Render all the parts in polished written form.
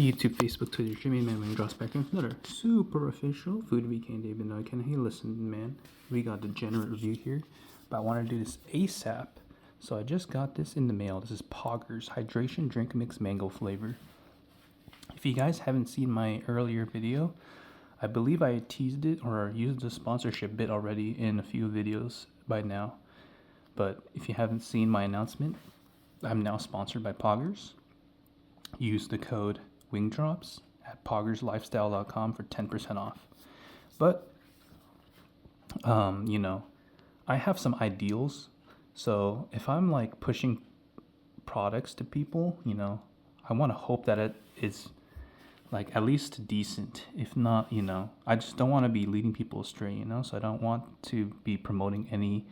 YouTube, Facebook, Twitter, Jimmy Man, when drops back in another super official food weekend. Even though I can, hey, listen, man, we got the general review here, but I want to do this ASAP. So I just got this in the mail. This is Poggers Hydration Drink Mix Mango flavor. If you guys haven't seen my earlier video, I believe I teased it or used the sponsorship bit already in a few videos by now. But if you haven't seen my announcement, I'm now sponsored by Poggers. Use the code WINGDROPS at poggerslifestyle.com for 10% off. But, I have some ideals. So if I'm like pushing products to people, I want to hope that it is like at least decent. If not, I just don't want to be leading people astray, so I don't want to be promoting any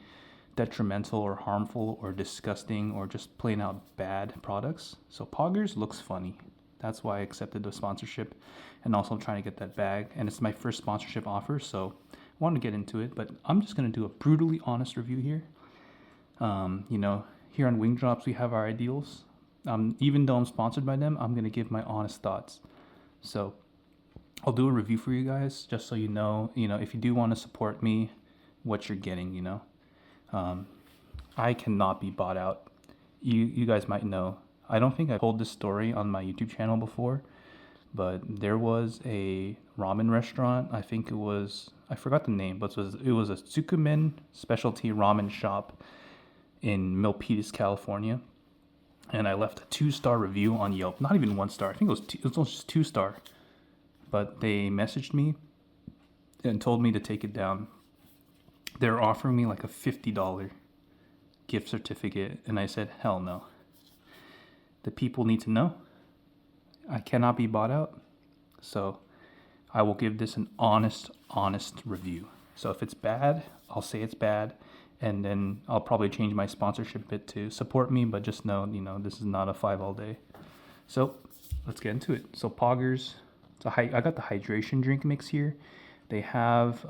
detrimental or harmful or disgusting or just plain out bad products. So Poggers looks funny. That's why I accepted the sponsorship, and also I'm trying to get that bag, and it's my first sponsorship offer, so I wanted to get into it. But I'm just going to do a brutally honest review here. Here on Wing Drops we have our ideals. Even though I'm sponsored by them, I'm going to give my honest thoughts. So I'll do a review for you guys just so you know, if you do want to support me, what you're getting, I cannot be bought out. You guys might know. I don't think I told this story on my YouTube channel before, but there was a ramen restaurant. I forgot the name, but it was a Tsukumen specialty ramen shop in Milpitas, California. And I left a 2-star review on Yelp. Not even 1 star. I think it was just 2-star. But they messaged me and told me to take it down. They're offering me like a $50 gift certificate, and I said, hell no. The people need to know. I cannot be bought out. So I will give this an honest review. So if it's bad, I'll say it's bad, and then I'll probably change my sponsorship bit to support me, but just know, this is not a 5 all day. So let's get into it. So Poggers, I got the hydration drink mix here. They have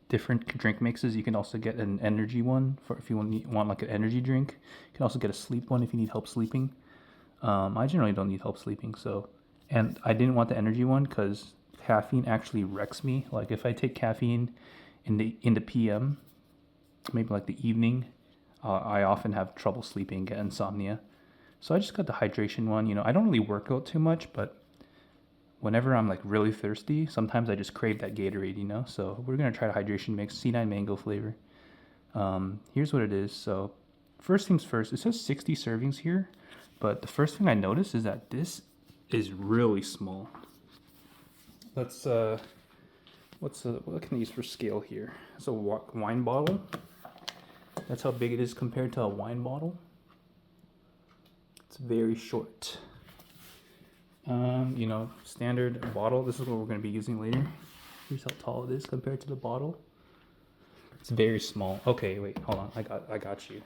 different drink mixes. You can also get an energy one for if you want like an energy drink. You can also get a sleep one if you need help sleeping. I generally don't need help sleeping, and I didn't want the energy one because caffeine actually wrecks me. Like if I take caffeine in the PM, maybe like the evening, I often have trouble sleeping, get insomnia. So I just got the hydration one. I don't really work out too much, but whenever I'm like really thirsty, sometimes I just crave that Gatorade, So we're going to try the hydration mix, C9 mango flavor. Here's what it is. So first things first, it says 60 servings here, but the first thing I noticed is that this is really small. What can I use for scale here? It's a wine bottle. That's how big it is compared to a wine bottle. It's very short. Standard bottle. This is what we're going to be using later. Here's how tall it is compared to the bottle. It's very small. Okay, wait, hold on. I got you.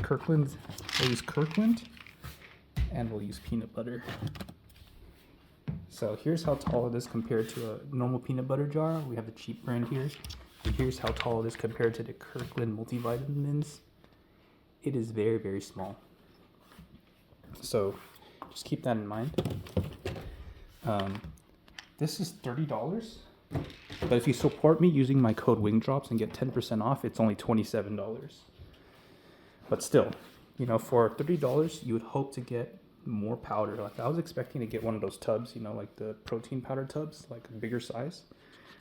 Kirkland. We'll use Kirkland, and we'll use peanut butter. So here's how tall it is compared to a normal peanut butter jar. We have the cheap brand here. And here's how tall it is compared to the Kirkland multivitamins. It is very, very small. So just keep that in mind. This is $30. But if you support me using my code WINGDROPS and get 10% off, it's only $27. But still, for $30, you would hope to get more powder. Like I was expecting to get one of those tubs, like the protein powder tubs, like a bigger size.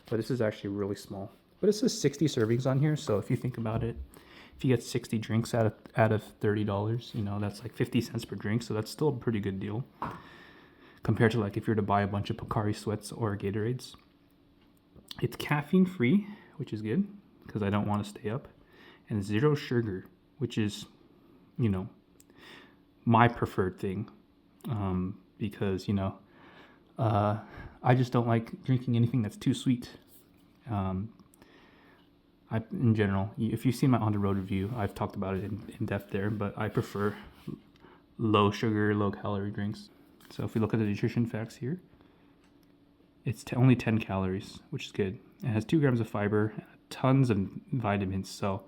But this is actually really small. But it says 60 servings on here, so if you think about it, if you get 60 drinks out of $30, that's like 50 cents per drink. So that's still a pretty good deal compared to like if you're to buy a bunch of Pocari Sweats or Gatorades. It's caffeine free, which is good because I don't want to stay up, and 0 sugar, which is, my preferred thing, because, I just don't like drinking anything that's too sweet. In general, if you've seen my on the road review, I've talked about it in depth there, but I prefer low sugar, low calorie drinks. So if we look at the nutrition facts here, it's only 10 calories, which is good. It has 2 grams of fiber, tons of vitamins. So,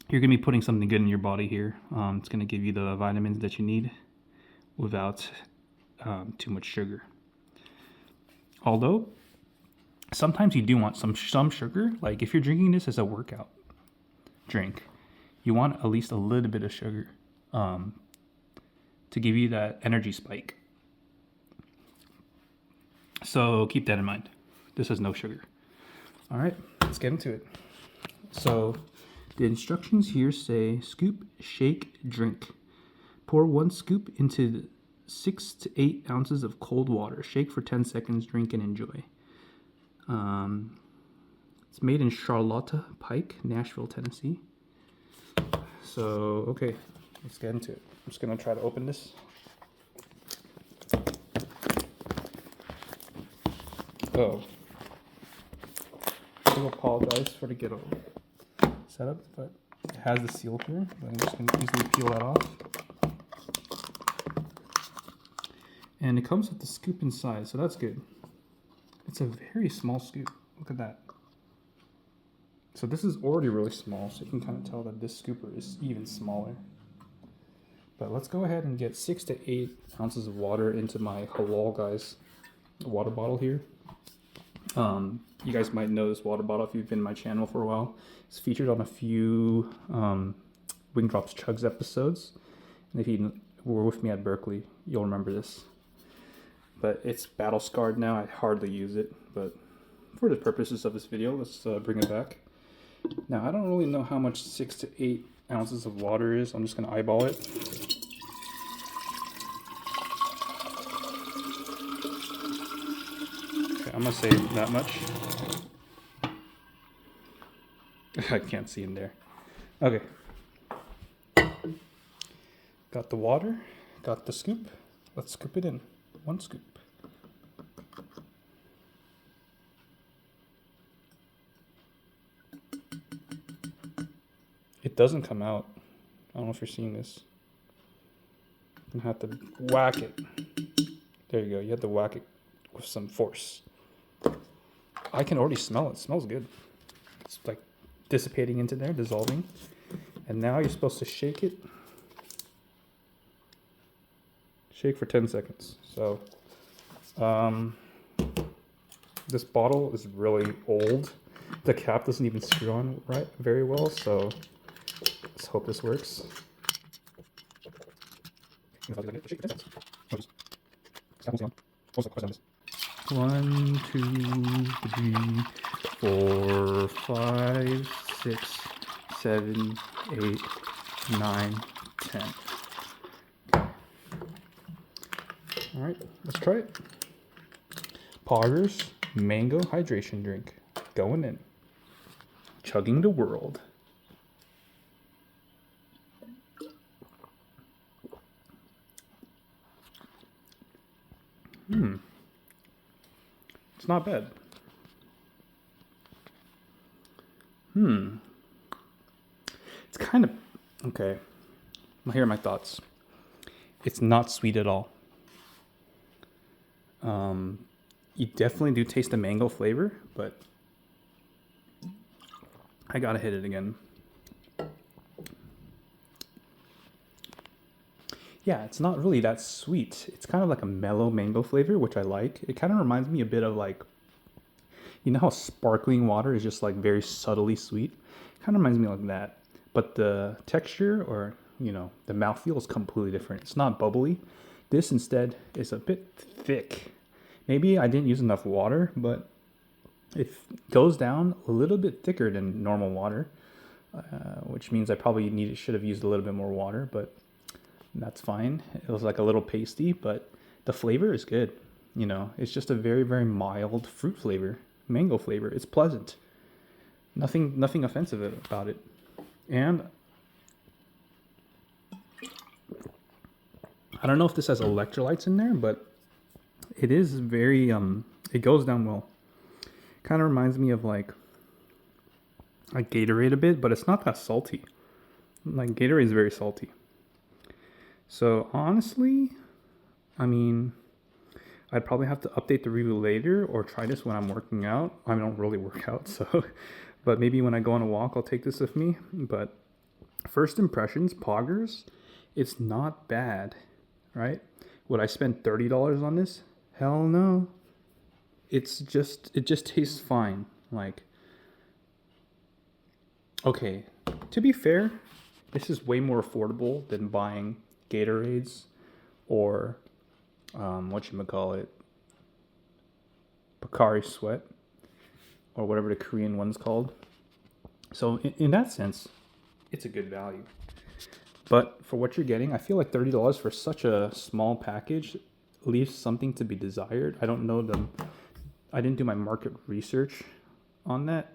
you're going to be putting something good in your body here. It's going to give you the vitamins that you need without too much sugar. Although, sometimes you do want some sugar. Like if you're drinking this as a workout drink, you want at least a little bit of sugar to give you that energy spike. So keep that in mind. This has no sugar. All right, let's get into it. So the instructions here say scoop, shake, drink. Pour 1 scoop into 6 to 8 ounces of cold water. Shake for 10 seconds, drink and enjoy. It's made in Charlotta Pike, Nashville, Tennessee. So, okay, let's get into it. I'm just gonna try to open this. Oh, I do apologize for the ghetto setup, but it has the seal here. But I'm just gonna easily peel that off. And it comes with the scoop inside, so that's good. It's a very small scoop. Look at that. So this is already really small, so you can kind of tell that this scooper is even smaller. But let's go ahead and get 6 to 8 ounces of water into my Halal Guys water bottle here. You guys might know this water bottle if you've been in my channel for a while. It's featured on a few Wing Drops Chugs episodes. And if you were with me at Berkeley, you'll remember this. But it's battle scarred now. I hardly use it, but for the purposes of this video, let's bring it back. Now, I don't really know how much 6 to 8 ounces of water is. I'm just going to eyeball it. Okay, I'm going to say that much. I can't see in there. Okay. Got the water. Got the scoop. Let's scoop it in. 1 scoop. It doesn't come out. I don't know if you're seeing this. You have to whack it. There you go. You have to whack it with some force. I can already smell it. It smells good. It's like dissipating into there, dissolving. And now you're supposed to shake it. Shake for 10 seconds. So, this bottle is really old. The cap doesn't even screw on very well, so let's hope this works. 1, 2, 3, 4, 5, 6, 7, 8, 9, 10. All right, let's try it. Poggers mango hydration drink going in. Chugging the world. It's not bad. It's kind of okay. Well, here are my thoughts. It's not sweet at all. You definitely do taste the mango flavor, but I gotta hit it again. Yeah, it's not really that sweet. It's kind of like a mellow mango flavor, which I like. It kind of reminds me a bit of like, you know how sparkling water is just like very subtly sweet? Kind of reminds me like that. But the texture or, you know, the mouthfeel is completely different. It's not bubbly. This instead is a bit thick. Maybe I didn't use enough water, but it goes down a little bit thicker than normal water, which means I probably should have used a little bit more water, but that's fine. It was like a little pasty, but the flavor is good. You know, it's just a very, very mild fruit flavor, mango flavor. It's pleasant. Nothing offensive about it. And I don't know if this has electrolytes in there, but it is very, it goes down well. Kind of reminds me of like Gatorade a bit, but it's not that salty. Like Gatorade is very salty. So honestly, I mean, I'd probably have to update the review later or try this when I'm working out. I don't really work out, so, but maybe when I go on a walk, I'll take this with me. But First impressions, Poggers, it's not bad, right? Would I spend $30 on this? Hell no. It just tastes fine. Like, okay, to be fair, this is way more affordable than buying Gatorades or whatchamacallit, Pocari Sweat, or whatever the Korean one's called. So in that sense, it's a good value. But for what you're getting, I feel like $30 for such a small package leaves something to be desired. I don't know them. I didn't do my market research on that.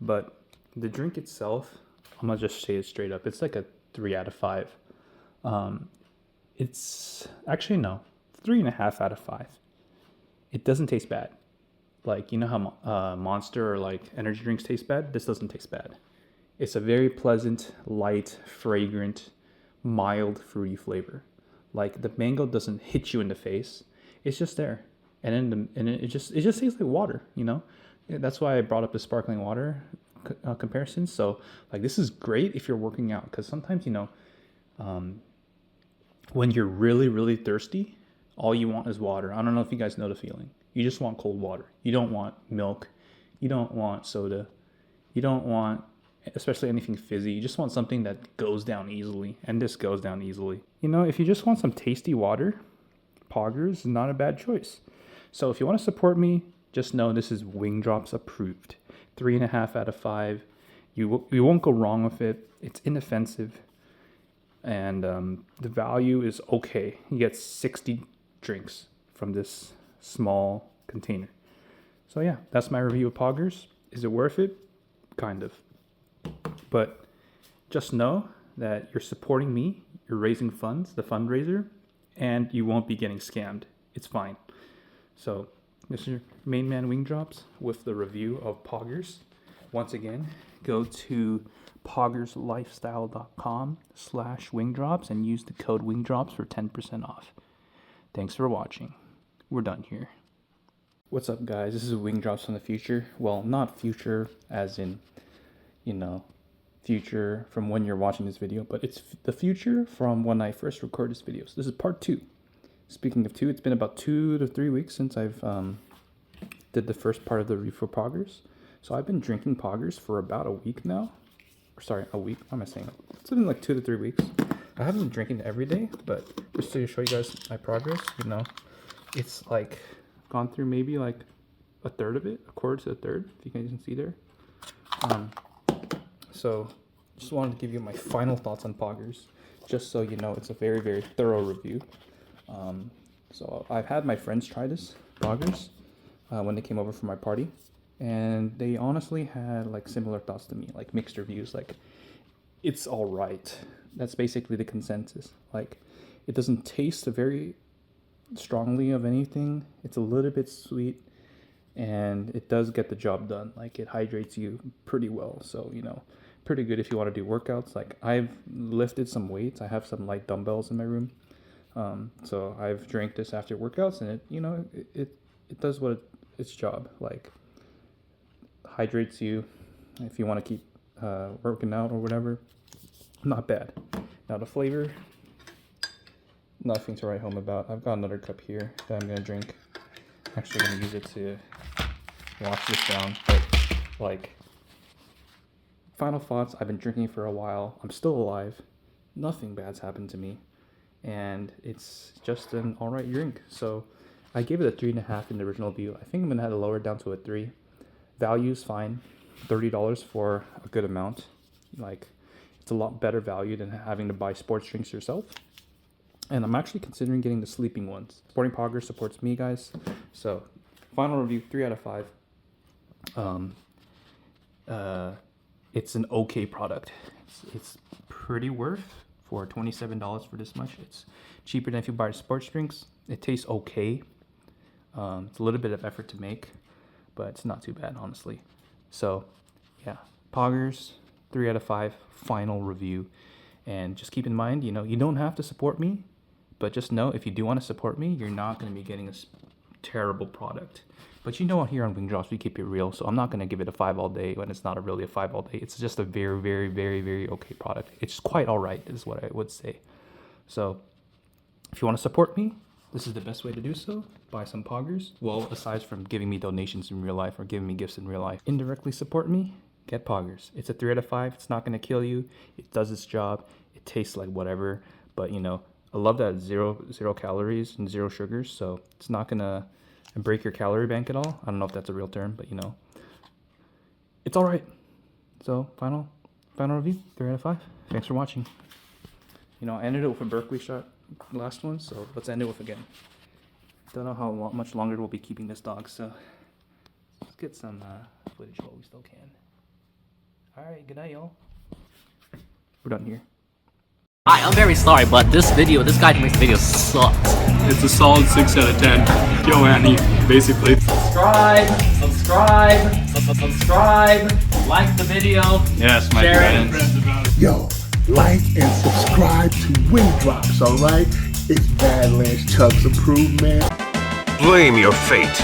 But the drink itself, I'm going to just say it straight up. It's like a 3 out of 5. It's actually, no, 3.5 out of 5. It doesn't taste bad. Like, you know how Monster or like energy drinks taste bad? This doesn't taste bad. It's a very pleasant, light, fragrant, mild, fruity flavor. Like, the mango doesn't hit you in the face. It's just there. And then it just tastes like water, you know? That's why I brought up the sparkling water comparison. So, like, this is great if you're working out. Because sometimes, you know, when you're really, really thirsty, all you want is water. I don't know if you guys know the feeling. You just want cold water. You don't want milk. You don't want soda. You don't want, especially anything fizzy. You just want something that goes down easily. And this goes down easily. You know, if you just want some tasty water, Poggers is not a bad choice. So if you want to support me, just know this is Wing Drops approved. 3.5 out of 5. You won't go wrong with it. It's inoffensive. And the value is okay. You get 60 drinks from this small container. So yeah, that's my review of Poggers. Is it worth it? Kind of. But just know that you're supporting me, you're raising funds, the fundraiser, and you won't be getting scammed. It's fine. So this is your main man Wing Drops with the review of Poggers. Once again, go to poggerslifestyle.com/wingdrops and use the code wingdrops for 10% off. Thanks for watching. We're done here. What's up, guys? This is Wing Drops from the future. Well, not future as in, you know, future from when you're watching this video, but it's the future from when I first recorded this video. So this is part 2. Speaking of 2, it's been about 2 to 3 weeks since I've did the first part of the review for Poggers. So I've been drinking Poggers for about a week now. Sorry, a week. What am I saying? It's been like 2 to 3 weeks. I haven't been drinking every day, but just to show you guys my progress, you know, it's like gone through maybe like a third of it, a quarter to a third, if you guys can see there. So just wanted to give you my final thoughts on Poggers, just so you know it's a very, very thorough review. So I've had my friends try this Poggers when they came over for my party, and they honestly had like similar thoughts to me, like mixed reviews. Like, it's all right. That's basically the consensus. Like, it doesn't taste very strongly of anything. It's a little bit sweet, and it does get the job done. Like, it hydrates you pretty well. So, you know, pretty good if you want to do workouts. Like, I've lifted some weights. I have some light dumbbells in my room. So I've drank this after workouts, and it, you know, it does its job. Like, hydrates you if you want to keep working out or whatever. Not bad. Now the flavor, nothing to write home about. I've got another cup here that I'm gonna drink. I'm actually gonna use it to wash this down. But like, final thoughts. I've been drinking for a while. I'm still alive. Nothing bad's happened to me, and it's just an alright drink. So I gave it a 3.5 in the original review. I think I'm gonna have to lower it down to a 3. Value's fine. $30 for a good amount. Like, it's a lot better value than having to buy sports drinks yourself. And I'm actually considering getting the sleeping ones. Supporting Poggers supports me, guys. So, final review, 3 out of 5. It's an okay product. It's pretty worth for $27 for this much. It's cheaper than if you buy sports drinks. It tastes okay. It's a little bit of effort to make, but it's not too bad, honestly. So, yeah, Poggers, 3 out of 5, final review. And just keep in mind, you know, you don't have to support me, but just know if you do want to support me, you're not going to be getting a terrible product. But you know, here on Wing Drops, we keep it real, so I'm not going to give it a 5 all day when it's not really a 5 all day. It's just a very, very, very, very okay product. It's quite all right, is what I would say. So if you want to support me, this is the best way to do so. Buy some Poggers. Well, aside from giving me donations in real life or giving me gifts in real life, indirectly support me, get Poggers. It's a 3 out of 5. It's not going to kill you. It does its job. It tastes like whatever. But, you know, I love that it's zero calories and 0 sugars, so it's not going to break your calorie bank at all. I don't know if that's a real term, but, you know, it's all right. So, final review, 3 out of 5. Thanks for watching. You know, I ended it with a Berkeley shot last one, so let's end it with again. Don't know how much longer we'll be keeping this dog, so let's get some footage while we still can. Alright, good night, y'all. We're done here. Hi, I'm very sorry, but this guy who makes videos sucks. It's a solid 6 out of 10. Yo, Annie, basically. Subscribe, like the video, Yes, my share friends. Yo, like and subscribe to Wing Drops, alright? It's Badlands Chuck's approved, man. Blame your fate